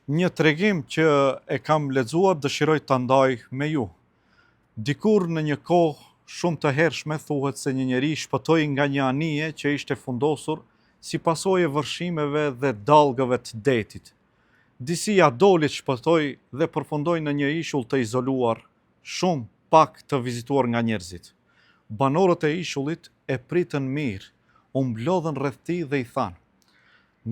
Një tregim që e kam lexuar dëshiroj ta ndaj me ju. Dikur në një kohë shumë të hershme thuhet se një njeri shpëtoi nga një anije që ishte fundosur si pasojë e vërshimeve dhe dallgëve të detit. Disi ja doli të shpëtoi dhe përfundoi në një ishull të izoluar, shumë pak të vizituar nga njerëzit. Banorët e ishullit e pritën mirë, u mblodhën rreth tij dhe i thanë: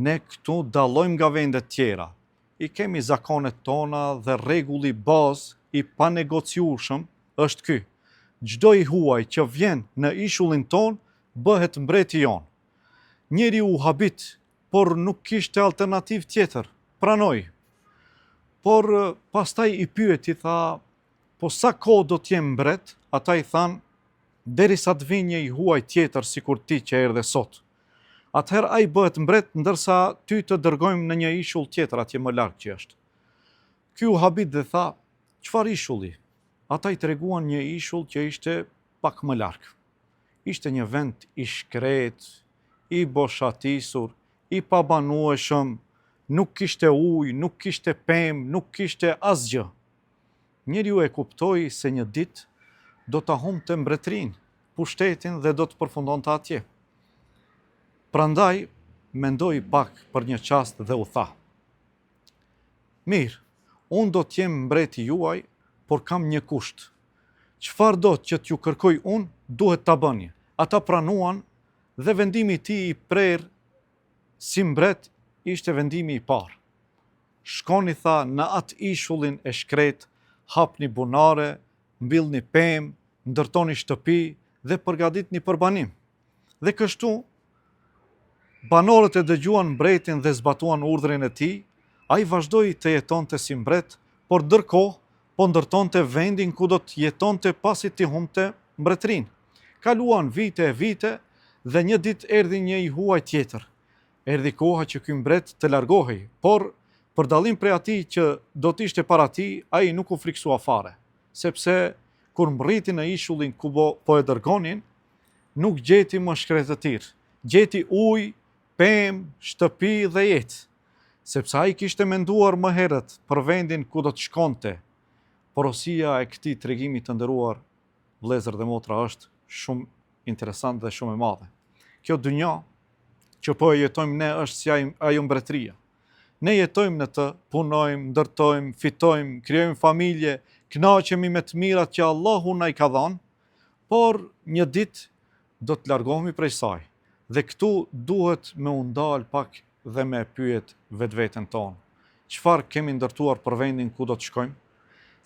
"Ne këtu dallojmë nga vendet tjera. I kemi zakonet tona dhe rregulli bazë i panegociueshëm është ky: çdo i huaj që vjen në ishullin ton bëhet mbreti jon." Njeriu u habit, por nuk kishte alternativë tjetër, pranoi. Por pastaj i pyeti, tha: "Po sa kohë do të jem mbret?" Ata i thanë: "Derisa të vinë një i huaj tjetër sikur ti që erdhe sot. Atëherë ai bëhet mbret ndërsa ty të dërgojmë në një ishull tjetër atje më larg që është." Ky u habit dhe tha: "Çfarë ishulli?" Ata i treguan një ishull që ishte pak më larg. Ishte një vend i shkret, i boshatisur, i pabanueshëm, nuk kishte ujë, nuk kishte pemë, nuk kishte asgjë. Njeriu e kuptoi se një ditë do ta humbte mbretërinë, pushtetin dhe do të përfundonte atje. Prandaj mendoi pak për një çast dhe u tha: "Mirë, unë do të jem mbreti juaj, por kam një kusht. Çfarë do që t'ju kërkoj unë, duhet ta bëni." Ata pranuan dhe vendimi i tij i prerë si mbret ishte vendimi i parë. "Shkoni," tha, "në atë ishullin e shkret, hapni bunare, mbillni pemë, ndërtoni shtëpi dhe përgatitni për banim." Dhe kështu banorët e dëgjuan mbretin dhe zbatuan urdhrin e tij. Ai vazhdoi të jetonte si mbret, por ndërkohë po ndërtonte vendin ku do të jetonte pasi t'i humbte mbretërinë. Kaluan vite e vite dhe një ditë erdhi një i huaj tjetër. Erdhi koha që ky mbret të largohej, por për dallim prej atij që do të ishte para tij, ai nuk u friksua fare, sepse kur mbriti në ishullin ku po e dërgonin, nuk gjeti më shkretëtir, gjeti ujë, pemë, shtëpi dhe jetë, sepse ai kishte menduar më herët për vendin ku do të shkonte. Porosia e këtij tregimi të nderuar vëllezër dhe motra është shumë interesante dhe shumë e madhe. Kjo dynja që po e jetojmë ne është si ajo mbretëria. Ne jetojmë në të, punojmë, ndërtojmë, fitojmë, krijojmë familje, kënaqemi me të mirat që Allahu na i ka dhënë, por një ditë do të largohemi prej saj. Dhe këtu duhet me u ndal pak dhe me pyet vetveten tonë: çfarë kemi ndërtuar për vendin ku do të shkojmë?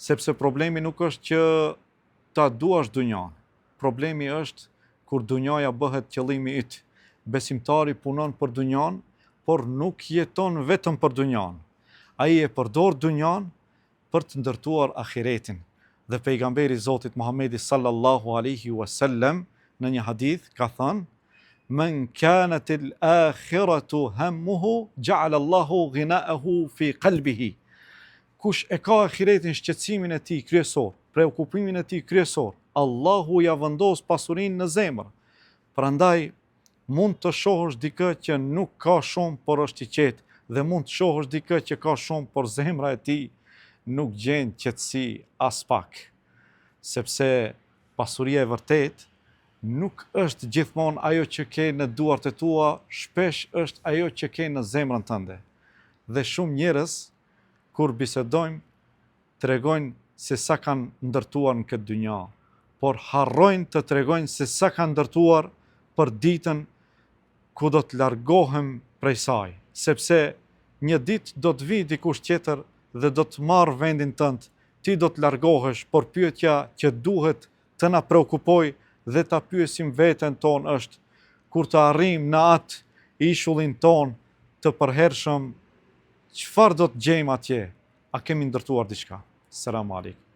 Sepse problemi nuk është që ta duash dynjan. Problemi është kur dynjaja bëhet qëllimi yt. Besimtari punon për dynjan, por nuk jeton vetëm për dynjan. Ai e përdor dynjan për të ndërtuar ahiretin. Dhe pejgamberi i Zotit Muhamedi sallallahu alaihi wasallam në një hadith ka thënë: "Men kanat al-akhiratu hammuhu, ja'ala Allahu ghina'ahu fi qalbihi." Kush e ka ahiretin shqetësimin e tij kryesor, preokupimin e tij kryesor, Allahu ja vendos pasurinë në zemër. Prandaj mund të shohësh dikë që nuk ka shumë por është i qetë, dhe mund të shohësh dikë që ka shumë por zemra e tij nuk gjen qetësi as pak. Sepse pasuria e vërtetë nuk është gjithmonë ajo që ke në duart e tua, shpesh është ajo që ke në zemrën tënde. Dhe shumë njerëz kur bisedojmë tregojnë se sa kanë ndërtuar në këtë dynja, por harrojnë të tregojnë se sa kanë ndërtuar për ditën ku do të largohem prej saj, sepse një ditë do të vi dikush tjetër dhe do të marrë vendin tënd, ti do të largohesh, por pyetja që duhet të na preokupoj dhe ta pyesim veten tonë është: kur të arrijmë në atë ishullin ton të përhershëm, çfarë do të gjejmë atje? A kemi ndërtuar diçka? Selam aleikum.